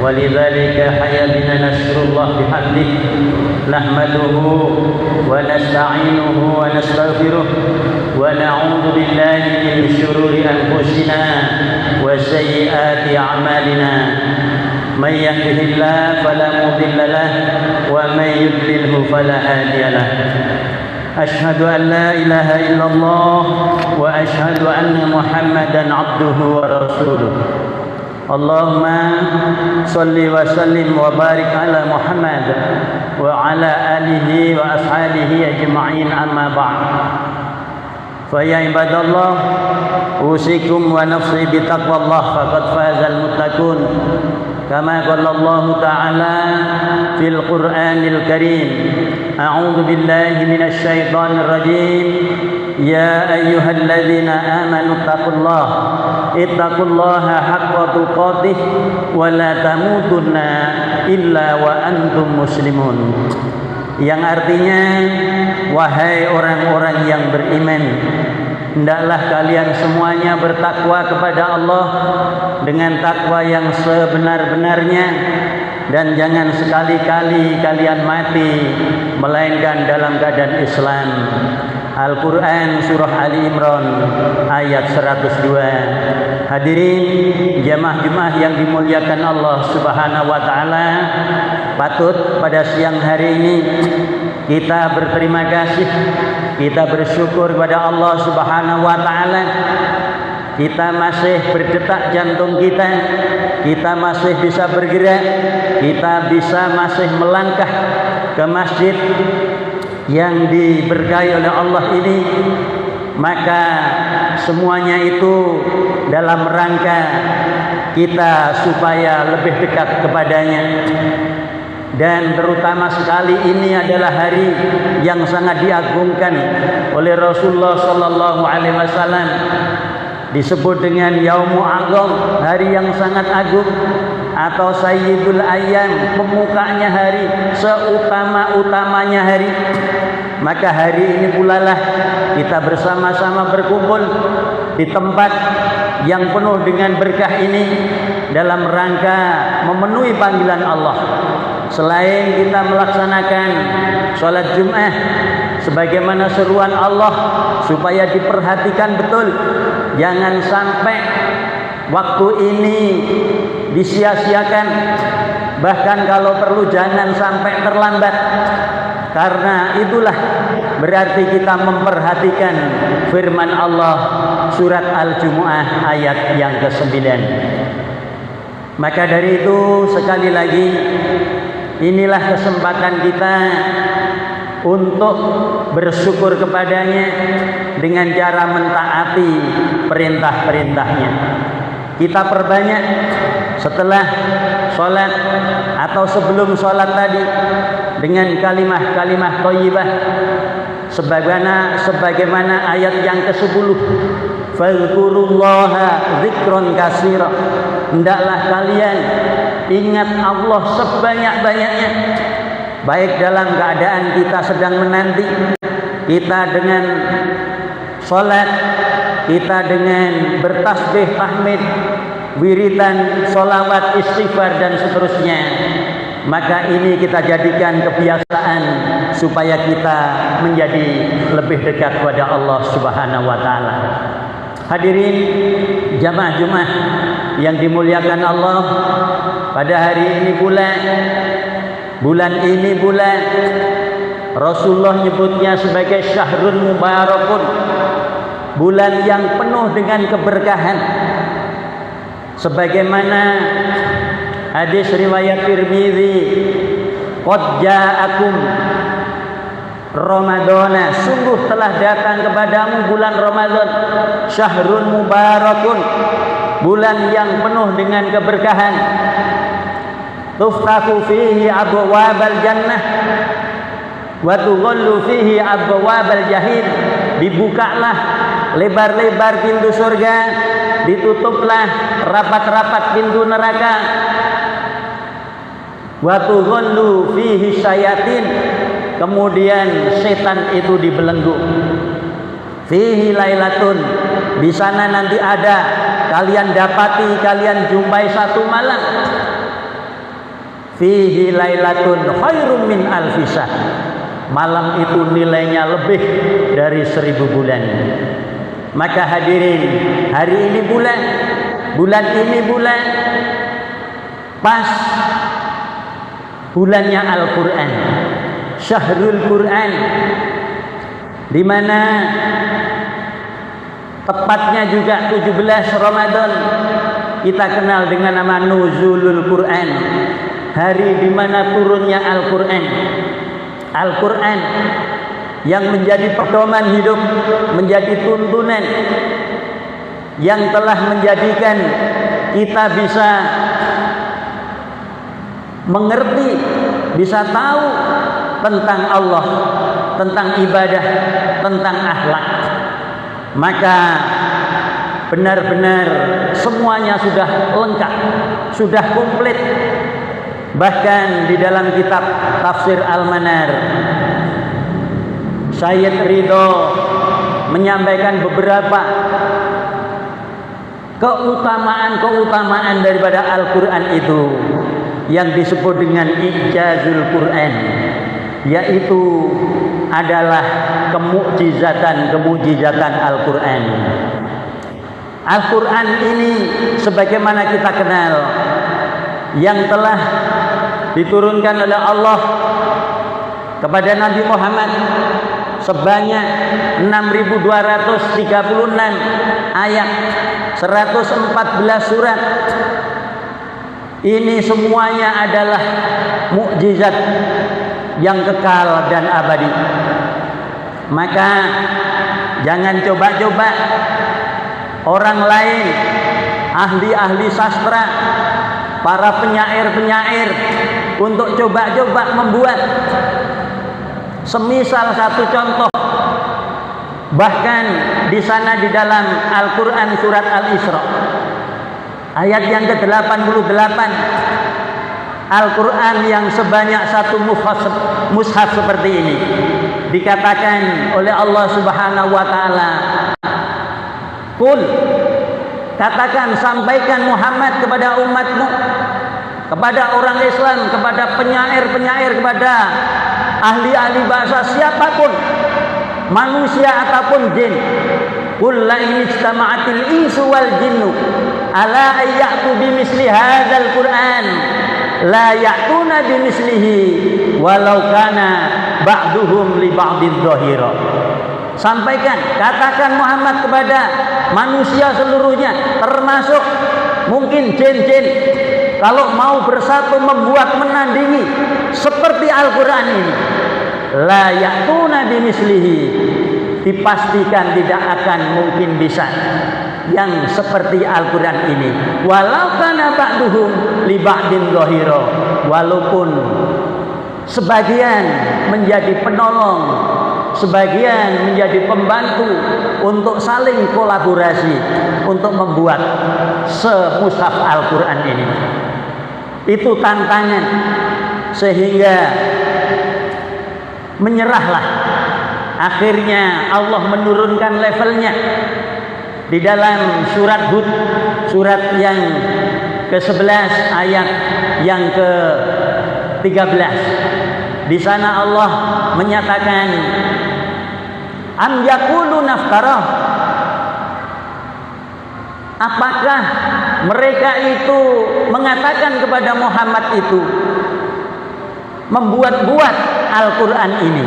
ولذلك حيا بنا نشكر الله بحمده نحمده ونستعينه ونستغفره ونعوذ بالله من شرور أنفسنا وسيئات أعمالنا من يهده الله فلا مضل له ومن يضلله فلا هادي له أشهد أن لا إله إلا الله وأشهد أن محمدا عبده ورسوله اللهم صل وسلم وبارك على محمد وعلى آله وأصحابه أجمعين أما بعد فيا عباد الله أوصيكم ونفسي بتقوى الله فقد فاز المتقون كما قال الله تعالى في القرآن الكريم أعوذ بالله من الشيطان الرجيم يا أيها الذين آمنوا اتقوا الله حق تقاته ولا تموتن إلا وأنتم مسلمون, yang artinya wahai orang-orang yang beriman, hendaklah kalian semuanya bertakwa kepada Allah dengan takwa yang sebenar-benarnya, dan jangan sekali-kali kalian mati melainkan dalam keadaan Islam. Al-Quran Surah Ali Imran ayat 102. Hadirin jamaah-jamaah yang dimuliakan Allah Subhanahu wa Ta'ala, patut pada siang hari ini kita berterima kasih, kita bersyukur kepada Allah Subhanahu wa Ta'ala. Kita masih berdetak jantung kita masih bisa bergerak, kita masih melangkah ke masjid yang diberkahi oleh Allah ini, maka semuanya itu dalam rangka kita supaya lebih dekat kepadanya. Dan terutama sekali ini adalah hari yang sangat diagungkan oleh Rasulullah sallallahu alaihi wasallam, disebut dengan Yaumul A'zam, hari yang sangat agung, atau Sayyidul Ayyam, pemukanya hari, seutama-utamanya hari. Maka hari ini pula lah kita bersama-sama berkumpul di tempat yang penuh dengan berkah ini dalam rangka memenuhi panggilan Allah. Selain kita melaksanakan sholat Jum'ah sebagaimana seruan Allah supaya diperhatikan betul, jangan sampai waktu ini disia-siakan, bahkan kalau perlu jangan sampai terlambat, karena itulah berarti kita memperhatikan firman Allah surat Al-Jumu'ah ayat yang ke-9. Maka dari itu sekali lagi inilah kesempatan kita untuk bersyukur kepadanya dengan cara mentaati perintah-perintahnya. Kita perbanyak setelah sholat atau sebelum sholat tadi dengan kalimah-kalimah thayyibah sebagaimana ayat yang ke-10, fadhkurullaha dzikron katsira, hendaklah kalian ingat Allah sebanyak-banyaknya, baik dalam keadaan kita sedang menanti, kita dengan sholat, kita dengan bertasbih, tahmid, wiridan, sholawat, istighfar dan seterusnya. Maka ini kita jadikan kebiasaan supaya kita menjadi lebih dekat kepada Allah Subhanahu wa Ta'ala. Hadirin jamaah-jamaah yang dimuliakan Allah, pada hari ini bulan ini Rasulullah nyebutnya sebagai syahrun mubarakun, bulan yang penuh dengan keberkahan. Sebagaimana hadis riwayat Tirmidzi, qad ja'akum Ramadana, sungguh telah datang kepadamu bulan Ramadan, syahrun mubarakun, bulan yang penuh dengan keberkahan. Tuftahu fihi abwabal jannah wa tughallu fihi abwabal jahim, dibukalah lebar-lebar pintu surga, ditutuplah rapat-rapat pintu neraka. Wa tughallu fihi syayatin, kemudian setan itu dibelenggu. Fihi lailatun, Di sana nanti ada, kalian dapati, kalian jumpai satu malam. Fihi lailatun khairum min alfi syahr. Malam itu nilainya lebih dari 1000 bulan. Maka hadirin, hari ini bulan ini bulan pas bulannya Al-Quran, Syahrul Quran, di mana tepatnya juga 17 Ramadan kita kenal dengan nama Nuzulul Quran, hari di mana turunnya Al-Quran. Al-Quran yang menjadi pedoman hidup, menjadi tuntunan yang telah menjadikan kita bisa mengerti, bisa tahu tentang Allah, tentang ibadah, tentang akhlak. Maka benar-benar semuanya sudah lengkap, sudah komplit. Bahkan di dalam kitab Tafsir Al-Manar, Sayyid Ridho menyampaikan beberapa keutamaan daripada Al-Quran itu yang disebut dengan Ijazul Quran, yaitu adalah kemukjizatan Al-Quran. Al-Quran ini sebagaimana kita kenal, yang telah diturunkan oleh Allah kepada Nabi Muhammad sebanyak 6.236 ayat, 114 surat. Ini semuanya adalah mukjizat yang kekal dan abadi. Maka jangan coba-coba orang lain, ahli-ahli sastra, para penyair-penyair untuk coba-coba membuat semisal satu contoh. Bahkan di sana di dalam Al-Quran surat Al-Isra ayat yang ke-88, Al-Quran yang sebanyak satu mushaf seperti ini, dikatakan oleh Allah Subhanahu wa taala, "Qul," katakan, sampaikan Muhammad kepada umatmu, kepada orang Islam, kepada penyair-penyair, kepada ahli-ahli bahasa siapapun, manusia ataupun jin, "Qul la in ijtama'atil insu wal jinnu ala ayyatu bimisli hadzal Qur'an la ya'tuna bimislihi walau kana ba'duhum li ba'did dhahira." Sampaikan, katakan Muhammad kepada manusia seluruhnya, termasuk mungkin jin-jin, kalau mau bersatu membuat menandingi seperti Al-Quran ini, la ya'tuna bimislihi, dipastikan tidak akan mungkin bisa yang seperti Al-Quran ini, walau kana ba'duhum li ba'din dhahira, walaupun sebagian menjadi penolong, sebagian menjadi pembantu untuk saling kolaborasi untuk membuat semushaf Al-Quran ini. Itu tantangan, sehingga menyerahlah. Akhirnya Allah menurunkan levelnya di dalam surat Hud, surat yang ke-11 ayat yang ke-13. Di sana Allah menyatakan, "Am yaqulu naftarah." Apakah mereka itu mengatakan kepada Muhammad itu membuat-buat Al-Quran ini?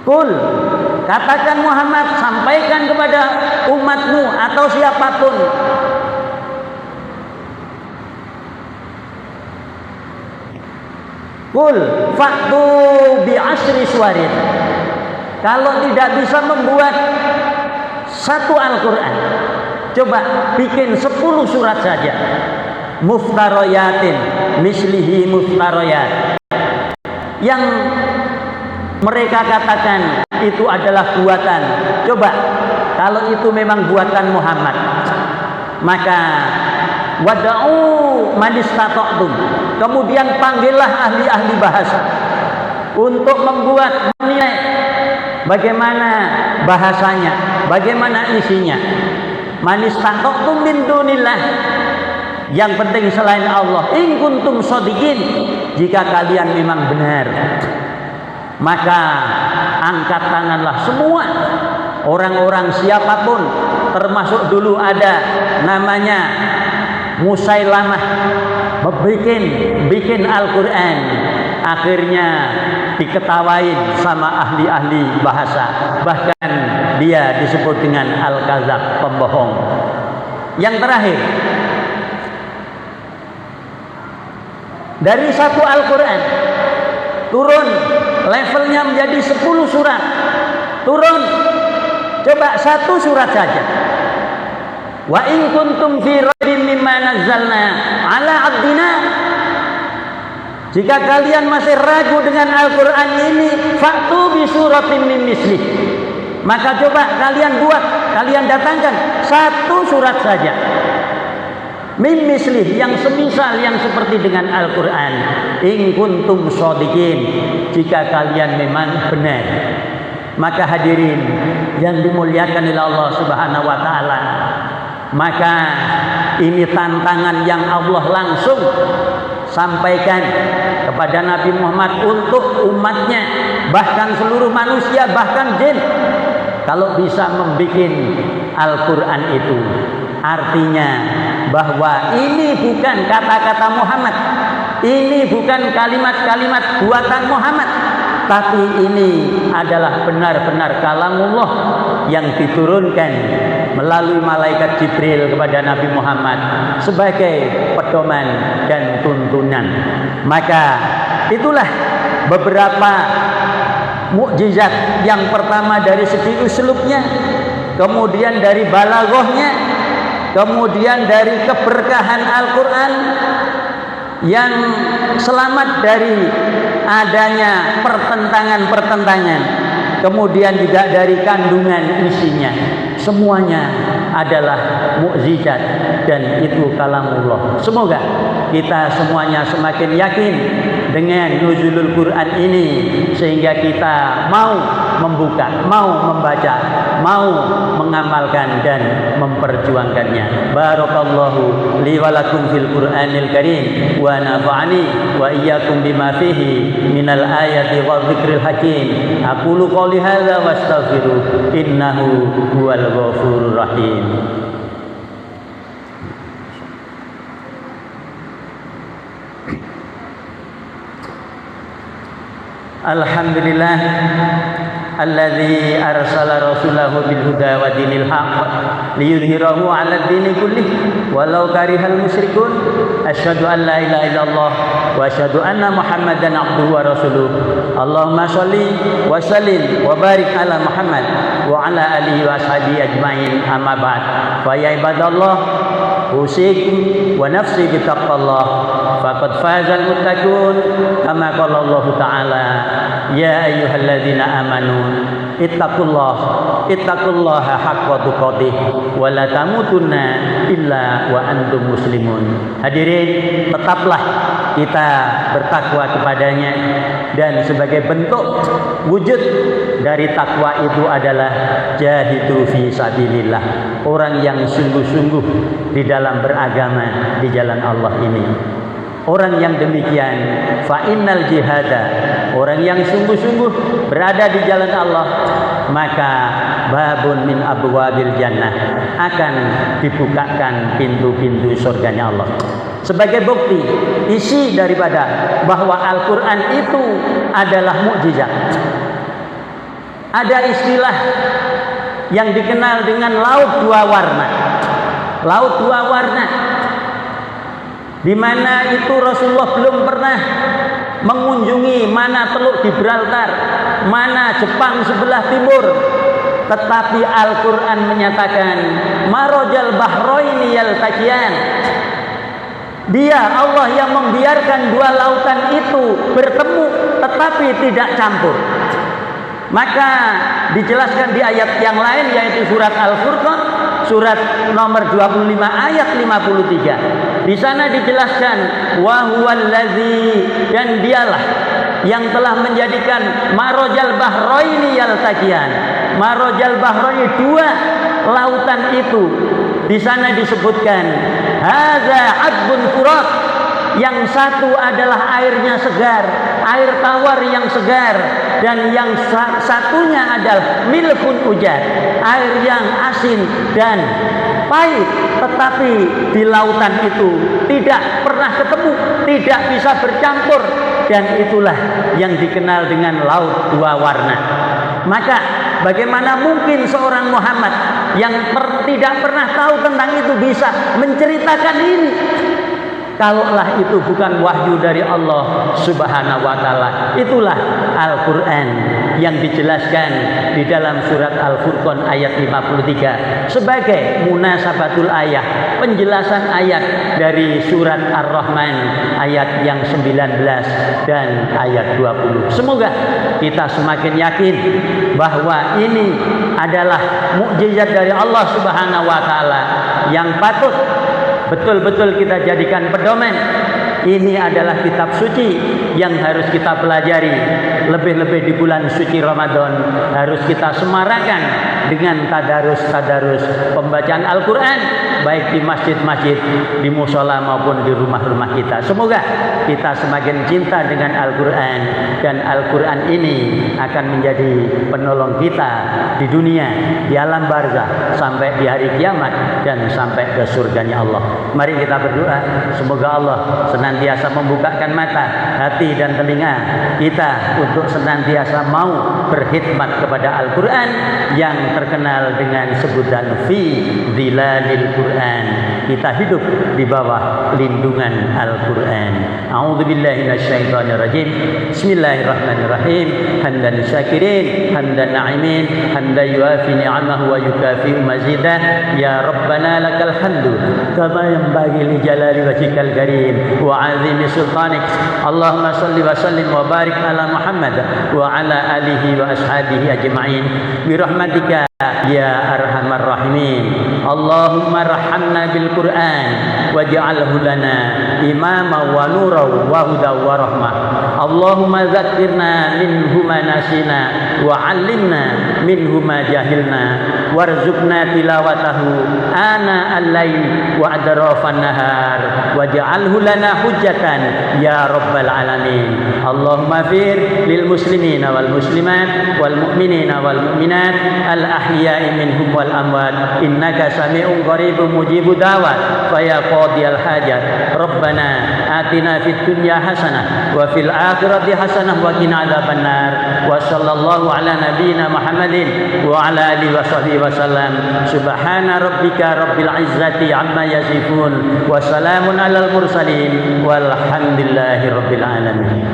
Qul, katakan Muhammad, sampaikan kepada umatmu atau siapapun, Qul fa'tu bi asri suwarin. Kalau tidak bisa membuat satu Al-Quran, coba bikin 10 surat saja. Muftaroyatin, mislihi muftaroyat, yang mereka katakan itu adalah buatan. Coba, kalau itu memang buatan Muhammad, maka wada'u man istata'tum, kemudian panggillah ahli-ahli bahasa untuk membuat menilai bagaimana bahasanya, bagaimana isinya. Manistaqtum min dunillah, yang penting selain Allah, in kuntum shodiqin, jika kalian memang benar, maka angkat tanganlah semua orang-orang siapapun, termasuk dulu ada namanya Musailamah, bikin Al-Quran, akhirnya diketawain sama ahli-ahli bahasa, bahkan dia disebut dengan Al-Kadzab, pembohong. Yang terakhir, dari satu Al-Quran turun levelnya menjadi 10 surat, turun coba 1 surat saja. Wa in kuntum fi raibin mimma nazzalna ala abdina, jika kalian masih ragu dengan Al-Quran ini, fa'tu bi suratin min mislih, maka coba kalian datangkan 1 surat saja min mislih, yang semisal, yang seperti dengan Al-Quran. In kuntum shodiqin, jika kalian memang benar. Maka hadirin yang dimuliakan oleh Allah Subhanahu wa taala, maka ini tantangan yang Allah langsung sampaikan kepada Nabi Muhammad untuk umatnya, bahkan seluruh manusia, bahkan jin, kalau bisa membuat Al-Quran itu. Artinya bahwa ini bukan kata-kata Muhammad, ini bukan kalimat-kalimat buatan Muhammad, tapi ini adalah benar-benar kalamullah yang diturunkan melalui malaikat Jibril kepada Nabi Muhammad sebagai pedoman dan tuntunan. Maka itulah beberapa mukjizat. Yang pertama dari segi uslubnya, kemudian dari balaghahnya, kemudian dari keberkahan Al-Quran yang selamat dari adanya pertentangan-pertentangan, kemudian juga dari kandungan isinya. Semuanya adalah mukjizat dan itu kalamullah. Semoga kita semuanya semakin yakin dengan nuzulul Quran ini, sehingga kita mau membuka, mau membaca, mau mengamalkan dan memperjuangkannya. Barakallahu li wa lakum fil Qur'anil Karim wa nafa'ani wa iyyakum bima fihi minal ayati wa dzikril hakim. Aqulu qouli hadza wastaghfiru innahu huwal ghafurur rahim. Alhamdulillah alladzi arsala rasulahu bil huda wa dinil haqq liyudhhirahu 'ala ad-dini kullih walau karihal musyrikun. Asyhadu an la ilaha illallah wa asyhadu anna Muhammadan 'abduhu wa rasuluh. Allahumma shalli wa sallim wa barik ala Muhammad wa ala alihi wa ashabihi ajmain. Amma ba'd. Fa ya ibadallah, usikum wa nafsi bi taqwallah, faqad fazal muttaqun, kama qala Allah Ta'ala, ya ayyuhalladzina amanu ittaqullaha haqqa tuqatih wa la tamutunna illa wa antum muslimun. Hadirin, tetaplah kita bertakwa kepadanya, dan sebagai bentuk wujud dari takwa itu adalah jahidu fi sabilillah, orang yang sungguh-sungguh di dalam beragama di jalan Allah ini. Orang yang demikian, fa innal jihada, orang yang sungguh-sungguh berada di jalan Allah, maka babun min abwabil jannah, akan dibukakan pintu-pintu surganya Allah. Sebagai bukti isi daripada bahwa Al-Quran itu adalah mukjizat, ada istilah yang dikenal dengan laut dua warna. Laut dua warna, di mana itu Rasulullah belum pernah mengunjungi mana Teluk Gibraltar, mana Jepang sebelah timur, tetapi Al-Quran menyatakan marojal bahroini yaltaqiyan. Dia Allah yang membiarkan dua lautan itu bertemu tetapi tidak campur. Maka dijelaskan di ayat yang lain, yaitu surat Al-Furqan, surat nomor 25 ayat 53. Di sana dijelaskan wa huwallazi, dan dialah yang telah menjadikan marojal bahraini yaltaqiyan. Marojal bahraini, dua lautan itu. Di sana disebutkan hadza adbun furat. Yang satu adalah airnya segar, air tawar yang segar, dan yang satunya adalah milkun ujar, air yang asin dan pahit. Tetapi di lautan itu tidak pernah ketemu, tidak bisa bercampur, dan itulah yang dikenal dengan laut dua warna. Maka bagaimana mungkin seorang Muhammad yang tidak pernah tahu tentang itu bisa menceritakan ini? Kalaulah itu bukan wahyu dari Allah Subhanahu wa taala. Itulah Al-Qur'an yang dijelaskan di dalam surat Al-Furqan ayat 53 sebagai munasabatul ayat, penjelasan ayat dari surat Ar-Rahman ayat yang 19 dan ayat 20. Semoga kita semakin yakin bahwa ini adalah mukjizat dari Allah Subhanahu wa taala yang patut betul-betul kita jadikan pedoman. Ini adalah kitab suci yang harus kita pelajari. Lebih-lebih di bulan suci Ramadan harus kita semarakan dengan tadarus pembacaan Al-Quran, baik di masjid-masjid, di musola maupun di rumah-rumah kita. Semoga kita semakin cinta dengan Al-Quran, dan Al-Quran ini akan menjadi penolong kita di dunia, di alam barzakh, sampai di hari kiamat, dan sampai ke surganya Allah. Mari kita berdoa, semoga Allah senantiasa membukakan mata, hati, dan telinga kita untuk senantiasa mau berkhidmat kepada Al-Quran yang terkenal dengan sebutan fi dhilalil Quran. Kita hidup di bawah lindungan Al-Quran. A'udzubillahi minasyaitonir rajim. Bismillahirrahmanirrahim. Hamdan syakirin, hamdan na'imin, hamdan yuafi ni'amahu wa yukafi mazidah. Ya Rabbana lakal hamdu kama yanbaghi li jalali wajhikal karim wa 'azimi sultanik. Allahumma shalli wa sallim wa barik ala Muhammad wa ala alihi wa ashabihi ajma'in bi rahmatika ya arhamar rahimin. Allahumma rahamna bil Qur'an waj'alhu lana imama wa nura wa huda wa rahmah. Allahumma dzakkirna minhu ma nasina wa 'allimna minhu ma jahilna warzuqna tilawatahu ana al-lail wa adrafan nahar waj'alhu lana hujjatan ya rabbal alamin. Allahumma fir lil muslimina wal muslimat wal mu'minina wal mu'minat al ahya'i minhum wal amwat innaka sami'un qaribun mujibud da'wat fa ya qadiyal hajat. Rabbana atina fid dunya hasanah wa fil akhirati hasanah wa qina adzabannar. Wa sallallahu ala nabiyyina Muhammadin wa ala alihi wa sahbihi wa sallam. Subhana rabbika rabbil izzati amma yasifun wa salamun alal mursalin walhamdulillahi rabbil alamin.